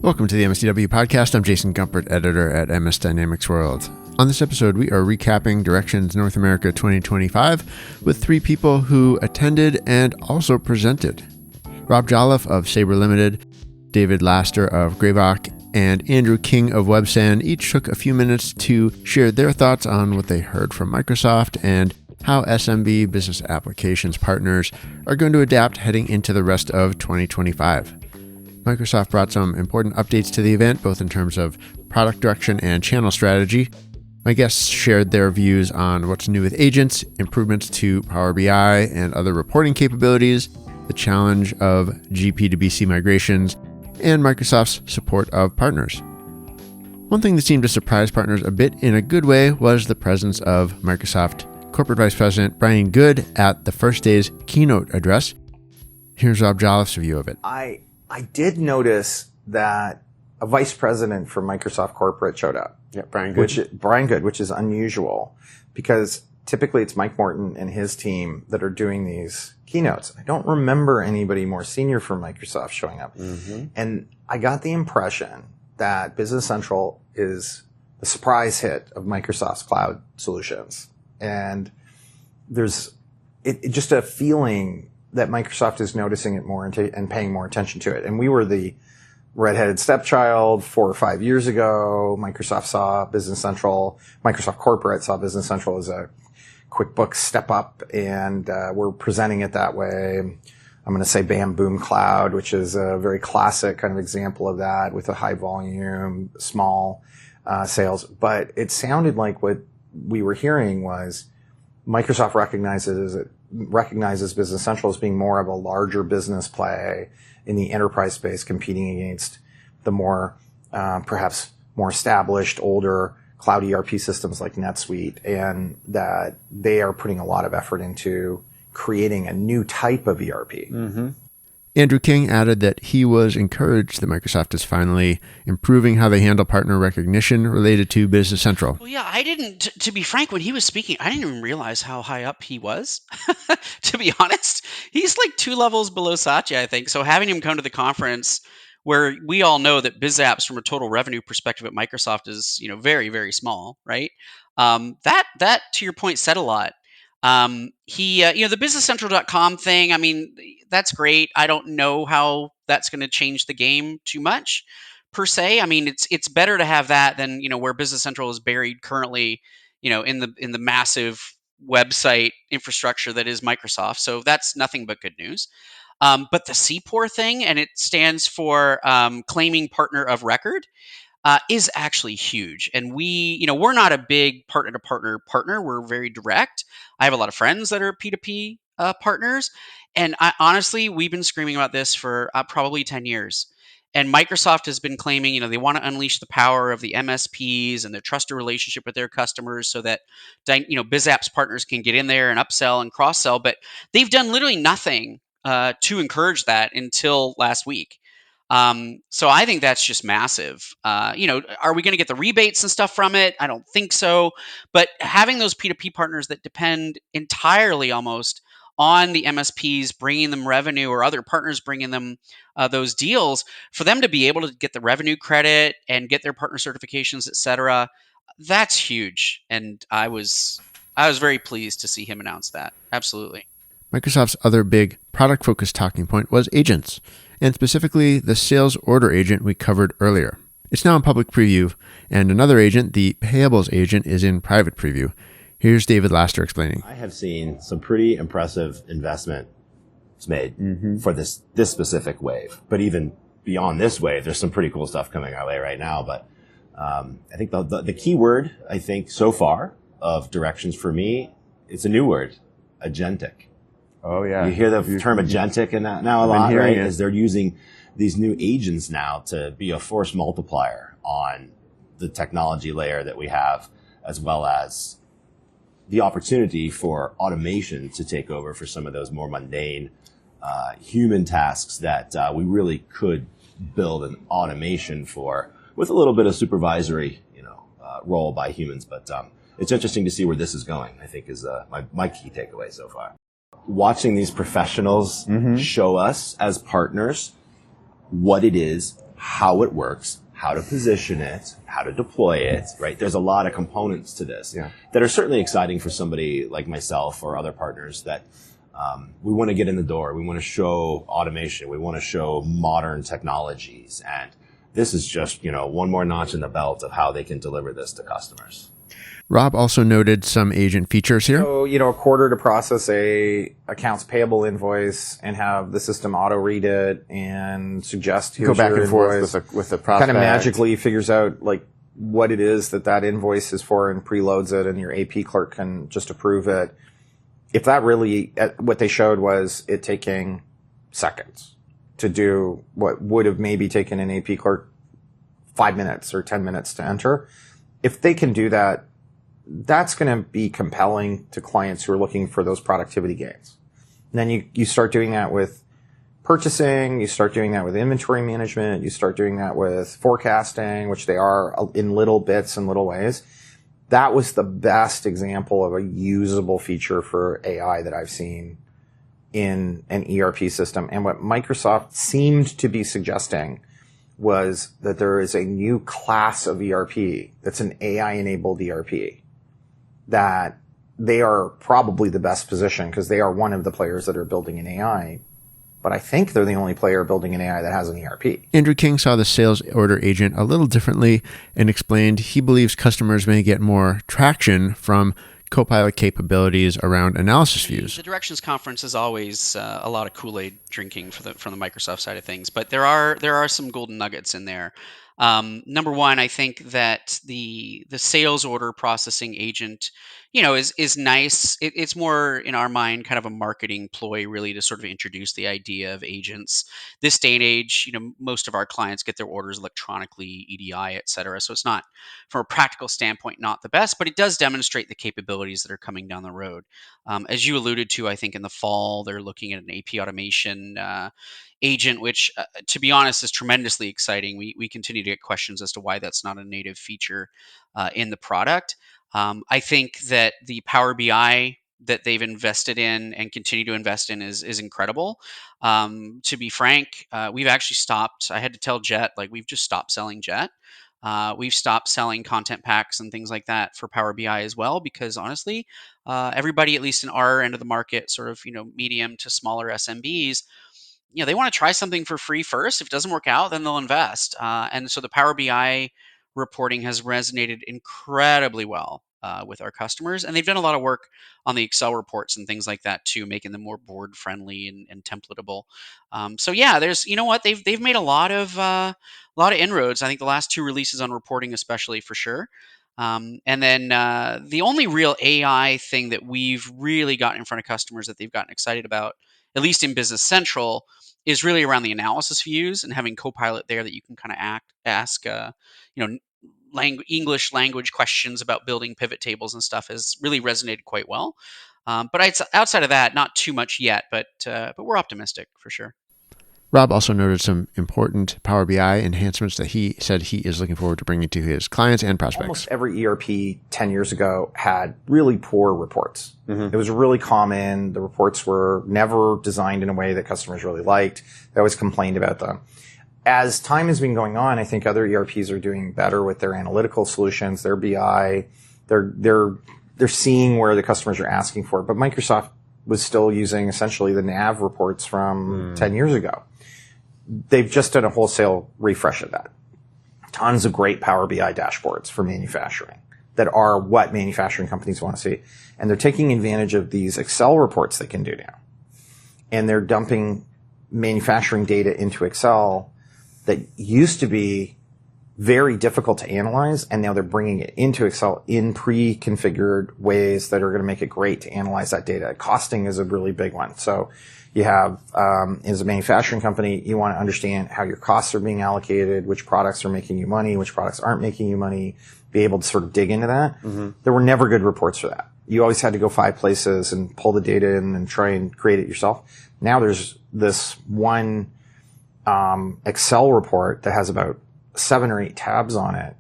Welcome to the MSDW podcast. I'm Jason Gumpert, editor at MS Dynamics World. On this episode, we are recapping Directions North America 2025 with three people who attended and also presented. Rob Jolliffe of Sabre Limited, David Laster of Greybock, and Andrew King of WebSan each took a few minutes to share their thoughts on what they heard from Microsoft and how SMB business applications partners are going to adapt heading into the rest of 2025. Microsoft brought some important updates to the event, both in terms of product direction and channel strategy. My guests shared their views on what's new with agents, improvements to Power BI and other reporting capabilities, the challenge of GP to BC migrations, and Microsoft's support of partners. One thing that seemed to surprise partners a bit in a good way was the presence of Microsoft Corporate Vice President Brian Good at the first day's keynote address. Here's Rob Jolliffe's view of it. I did notice that a vice president for Microsoft Corporate showed up. Yeah, Brian Good. Which is unusual because typically it's Mike Morton and his team that are doing these keynotes. I don't remember anybody more senior from Microsoft showing up. Mm-hmm. And I got the impression that Business Central is the surprise hit of Microsoft's cloud solutions. And there's just a feeling that Microsoft is noticing it more and paying more attention to it. And we were the redheaded stepchild 4 or 5 years ago. Microsoft Corporate saw Business Central as a QuickBooks step up, and we're presenting it that way. I'm going to say Bam Boom Cloud, which is a very classic kind of example of that with a high volume, small sales. But it sounded like what we were hearing was Microsoft recognizes Business Central as being more of a larger business play in the enterprise space, competing against the more, perhaps more established, older cloud ERP systems like NetSuite, and that they are putting a lot of effort into creating a new type of ERP. Mm-hmm. Andrew King added that he was encouraged that Microsoft is finally improving how they handle partner recognition related to Business Central. Well, yeah, I didn't, to be frank, when he was speaking, I didn't even realize how high up he was, to be honest. He's like 2 levels below Satya, I think. So having him come to the conference where we all know that BizApps from a total revenue perspective at Microsoft is, very, very small, right? That to your point said a lot. The businesscentral.com thing, I mean, that's great. I don't know how that's going to change the game too much per se. I mean, it's better to have that than, where Business Central is buried currently, in the massive website infrastructure that is Microsoft. So that's nothing but good news. But the CPOR thing, and it stands for Claiming Partner of Record, is actually huge. And we're not a big partner. We're very direct. I have a lot of friends that are P2P partners. And honestly, we've been screaming about this for probably 10 years. And Microsoft has been claiming, they want to unleash the power of the MSPs and their trusted relationship with their customers so that, BizApps partners can get in there and upsell and cross-sell. But they've done literally nothing to encourage that until last week. So I think that's just massive. Are we going to get the rebates and stuff from it? I don't think so. But having those P2P partners that depend entirely almost on the MSPs bringing them revenue or other partners bringing them those deals, for them to be able to get the revenue credit and get their partner certifications, et cetera, that's huge. And I was very pleased to see him announce that. Absolutely. Microsoft's other big product-focused talking point was agents, and specifically the sales order agent we covered earlier. It's now in public preview, and another agent, the payables agent, is in private preview. Here's David Laster explaining. I have seen some pretty impressive investment made for this specific wave. But even beyond this wave, there's some pretty cool stuff coming our way right now. But I think the key word, I think, so far of Directions for me, it's a new word, agentic. Oh, yeah. You hear the term agentic now a lot, right? Because they're using these new agents now to be a force multiplier on the technology layer that we have, as well as the opportunity for automation to take over for some of those more mundane human tasks that we really could build an automation for with a little bit of supervisory, role by humans. But it's interesting to see where this is going, I think, is my key takeaway so far. Watching these professionals show us as partners what it is how it works, how to position it, how to deploy it, right? There's a lot of components to this that are certainly exciting for somebody like myself or other partners that we want to get in the door. We want to show automation. We want to show modern technologies. And this is just, one more notch in the belt of how they can deliver this to customers. Rob also noted some agent features here. So, a quarter to process a accounts payable invoice and have the system auto read it and suggest go back and forth with the prospect. Kind of magically figures out what it is that invoice is for and preloads it, and your AP clerk can just approve it. If that really, what they showed was it taking seconds to do what would have maybe taken an AP clerk 5 minutes or 10 minutes to enter. If they can do that, that's going to be compelling to clients who are looking for those productivity gains. And then you start doing that with purchasing, you start doing that with inventory management, you start doing that with forecasting, which they are in little bits and little ways. That was the best example of a usable feature for AI that I've seen in an ERP system. And what Microsoft seemed to be suggesting was that there is a new class of ERP that's an AI-enabled ERP, that they are probably the best position because they are one of the players that are building an AI. But I think they're the only player building an AI that has an ERP. Andrew King saw the sales order agent a little differently and explained he believes customers may get more traction from Copilot capabilities around analysis views. The Directions Conference is always a lot of Kool-Aid drinking from the Microsoft side of things, but there are some golden nuggets in there. Number one, I think that the sales order processing agent, is nice. It's more in our mind kind of a marketing ploy, really, to sort of introduce the idea of agents. This day and age, most of our clients get their orders electronically, EDI, et cetera. So it's not, from a practical standpoint, not the best, but it does demonstrate the capabilities that are coming down the road. As you alluded to, I think in the fall, they're looking at an AP automation agent, which, to be honest, is tremendously exciting. We continue to get questions as to why that's not a native feature in the product. I think that the Power BI that they've invested in and continue to invest in is incredible. To be frank, we've actually stopped. I had to tell Jet, we've just stopped selling Jet. We've stopped selling content packs and things like that for Power BI as well, because honestly, everybody, at least in our end of the market, sort of, medium to smaller SMBs, they want to try something for free first. If it doesn't work out, then they'll invest. And so the Power BI reporting has resonated incredibly well with our customers. And they've done a lot of work on the Excel reports and things like that too, making them more board friendly and templatable. So yeah, there's, they've made a lot of inroads. I think the last 2 releases on reporting, especially, for sure. And then the only real AI thing that we've really gotten in front of customers that they've gotten excited about, at least in Business Central, is really around the analysis views and having Copilot there that you can kind of ask, English language questions about building pivot tables and stuff has really resonated quite well. But outside of that, not too much yet, but we're optimistic for sure. Rob also noted some important Power BI enhancements that he said he is looking forward to bringing to his clients and prospects. Almost every ERP 10 years ago had really poor reports. Mm-hmm. It was really common. The reports were never designed in a way that customers really liked. They always complained about them. As time has been going on, I think other ERPs are doing better with their analytical solutions, their BI. They're seeing where the customers are asking for it. But Microsoft was still using essentially the NAV reports from 10 years ago. They've just done a wholesale refresh of that. Tons of great Power BI dashboards for manufacturing that are what manufacturing companies want to see. And they're taking advantage of these Excel reports they can do now. And they're dumping manufacturing data into Excel that used to be very difficult to analyze, and now they're bringing it into Excel in pre-configured ways that are going to make it great to analyze that data. Costing is a really big one. So you have, as a manufacturing company, you want to understand how your costs are being allocated, which products are making you money, which products aren't making you money, be able to sort of dig into that. Mm-hmm. There were never good reports for that. You always had to go 5 places and pull the data in and try and create it yourself. Now there's this one Excel report that has about 7 or 8 tabs on it,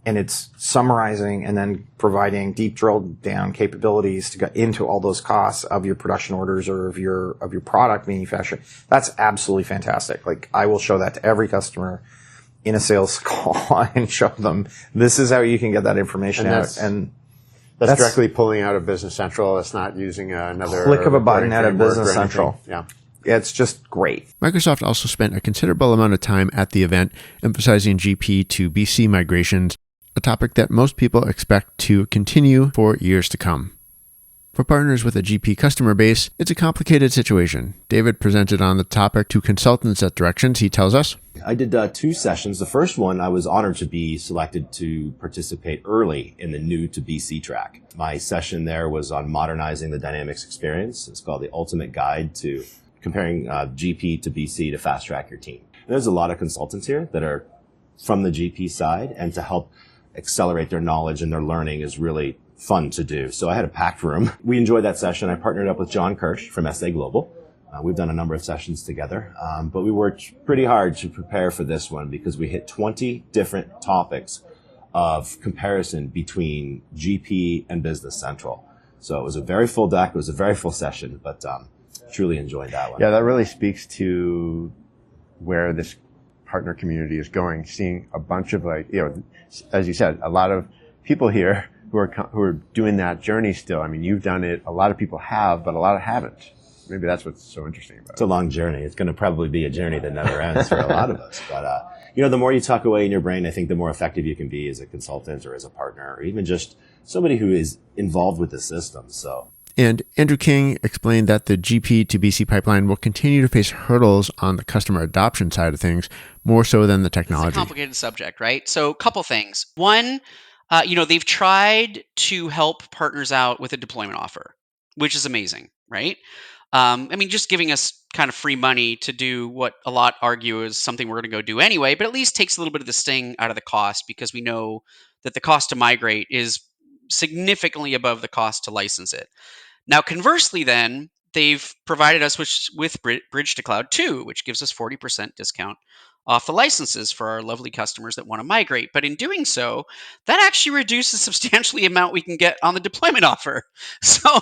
and it's summarizing and then providing deep drill down capabilities to get into all those costs of your production orders or of your product manufacturing. That's absolutely fantastic. I will show that to every customer. in a sales call and show them this is how you can get that information out. And that's directly pulling out of Business Central. It's not using another click of a button out of Business Central. Yeah. It's just great. Microsoft also spent a considerable amount of time at the event emphasizing GP to BC migrations, a topic that most people expect to continue for years to come. For partners with a GP customer base, it's a complicated situation. David presented on the topic to consultants at Directions, he tells us. I did 2 sessions. The first one, I was honored to be selected to participate early in the new to BC track. My session there was on modernizing the Dynamics experience. It's called the Ultimate Guide to Comparing GP to BC to fast track your team. And there's a lot of consultants here that are from the GP side, and to help accelerate their knowledge and their learning is really fun to do. So I had a packed room. We enjoyed that session. I partnered up with John Kirsch from SA Global. We've done a number of sessions together, but we worked pretty hard to prepare for this one because we hit 20 different topics of comparison between GP and Business Central. So it was a very full deck. It was a very full session, but truly enjoyed that one. Yeah, that really speaks to where this partner community is going, seeing a bunch of, like, you know, as you said, a lot of people here who are doing that journey still. I mean, you've done it. A lot of people have, but a lot haven't. Maybe that's what's so interesting about it. It's a long journey. It's going to probably be a journey that never ends for a lot of us. But, the more you tuck away in your brain, I think the more effective you can be as a consultant or as a partner, or even just somebody who is involved with the system. So. And Andrew King explained that the GP to BC pipeline will continue to face hurdles on the customer adoption side of things, more so than the technology. It's a complicated subject, right? So a couple things. One, they've tried to help partners out with a deployment offer, which is amazing, right? Just giving us kind of free money to do what a lot argue is something we're going to go do anyway, but at least takes a little bit of the sting out of the cost, because we know that the cost to migrate is significantly above the cost to license it. Now, conversely, then, they've provided us with Bridge to Cloud 2, which gives us 40% discount off the licenses for our lovely customers that want to migrate. But in doing so, that actually reduces substantially the amount we can get on the deployment offer. So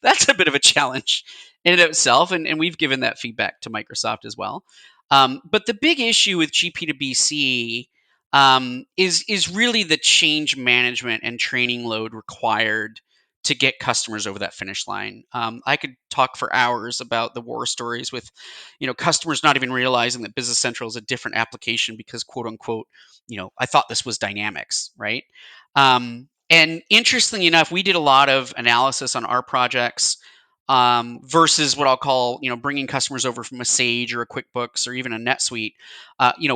that's a bit of a challenge in and of itself, and we've given that feedback to Microsoft as well. But the big issue with GP to BC is really the change management and training load required to get customers over that finish line. I could talk for hours about the war stories with, customers not even realizing that Business Central is a different application because, quote unquote, I thought this was Dynamics, right? And interestingly enough, we did a lot of analysis on our projects versus what I'll call, bringing customers over from a Sage or a QuickBooks or even a NetSuite.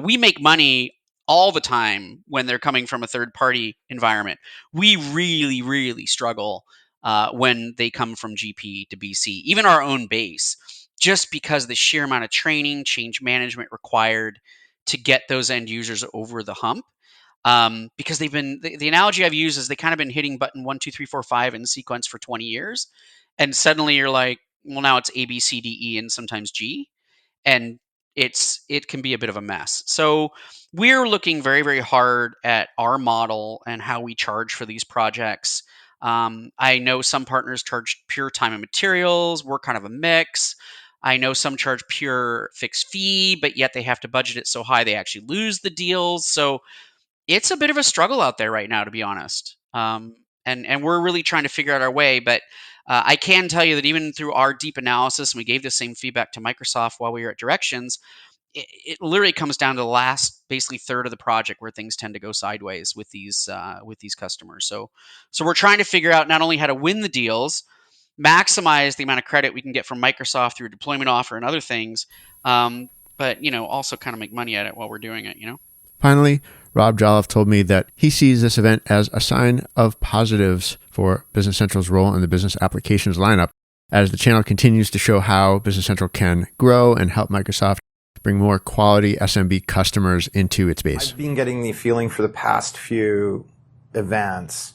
We make money all the time when they're coming from a third-party environment. We really, really struggle when they come from GP to BC, even our own base, just because the sheer amount of training, change management required to get those end users over the hump. Because they've been, the analogy I've used is they kind of been hitting button 1, 2, 3, 4, 5 in sequence for 20 years. And suddenly you're like, well, now it's A, B, C, D, E, and sometimes G. And it can be a bit of a mess. So we're looking very, very hard at our model and how we charge for these projects. I know some partners charge pure time and materials. We're kind of a mix. I know some charge pure fixed fee, but yet they have to budget it so high they actually lose the deals. So it's a bit of a struggle out there right now, to be honest. And we're really trying to figure out our way. But I can tell you that even through our deep analysis, and we gave the same feedback to Microsoft while we were at Directions, it literally comes down to the last, basically, third of the project where things tend to go sideways with these customers. So we're trying to figure out not only how to win the deals, maximize the amount of credit we can get from Microsoft through a deployment offer and other things, but also kind of make money at it while we're doing it. Finally, Rob Jolliffe told me that he sees this event as a sign of positives for Business Central's role in the business applications lineup, as the channel continues to show how Business Central can grow and help Microsoft bring more quality SMB customers into its base. I've been getting the feeling for the past few events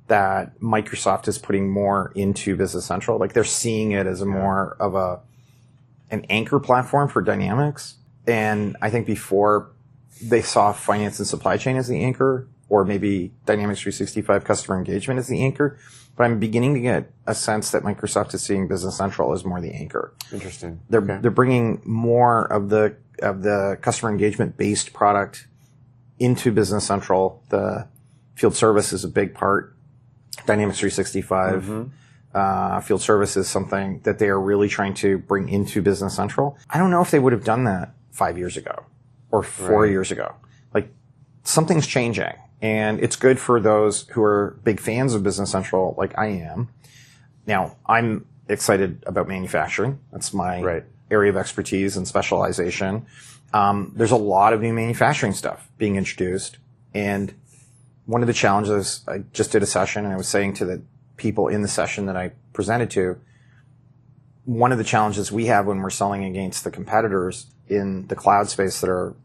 that Microsoft is putting more into Business Central. Like, they're seeing it as a more of an anchor platform for Dynamics. And I think before they saw finance and supply chain as the anchor, or maybe Dynamics 365 customer engagement as the anchor. But I'm beginning to get a sense that Microsoft is seeing Business Central as more the anchor. Interesting. They're bringing more of the customer engagement based product into Business Central. The field service is a big part. Dynamics 365. Field service is something that they are really trying to bring into Business Central. I don't know if they would have done that 5 years ago or 4 years ago. Like, something's changing, and it's good for those who are big fans of Business Central, like I am. Now, I'm excited about manufacturing. That's my area of expertise and specialization. There's a lot of new manufacturing stuff being introduced, and one of the challenges, I just did a session, and I was saying to the people in the session that I presented to, one of the challenges we have when we're selling against the competitors in the cloud space that are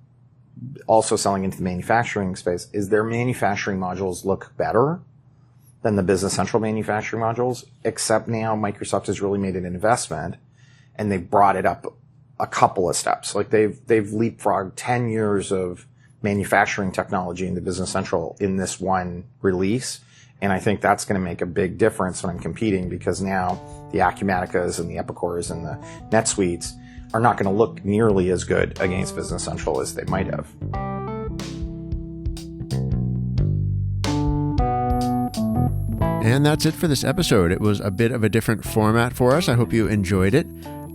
also selling into the manufacturing space is their manufacturing modules look better than the Business Central manufacturing modules, except now Microsoft has really made an investment and they've brought it up a couple of steps. Like they've leapfrogged 10 years of manufacturing technology into Business Central in this one release. And I think that's going to make a big difference when I'm competing, because now the Acumaticas and the Epicors and the NetSuites are not going to look nearly as good against Business Central as they might have. And that's it for this episode. It was a bit of a different format for us. I hope you enjoyed it.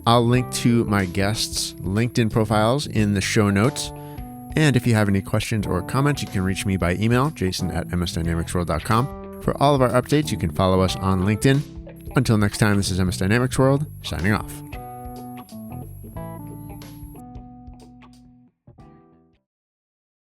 I'll link to my guests' LinkedIn profiles in the show notes. And if you have any questions or comments, you can reach me by email, jason@msdynamicsworld.com. For all of our updates, you can follow us on LinkedIn. Until next time, this is MS Dynamics World, signing off.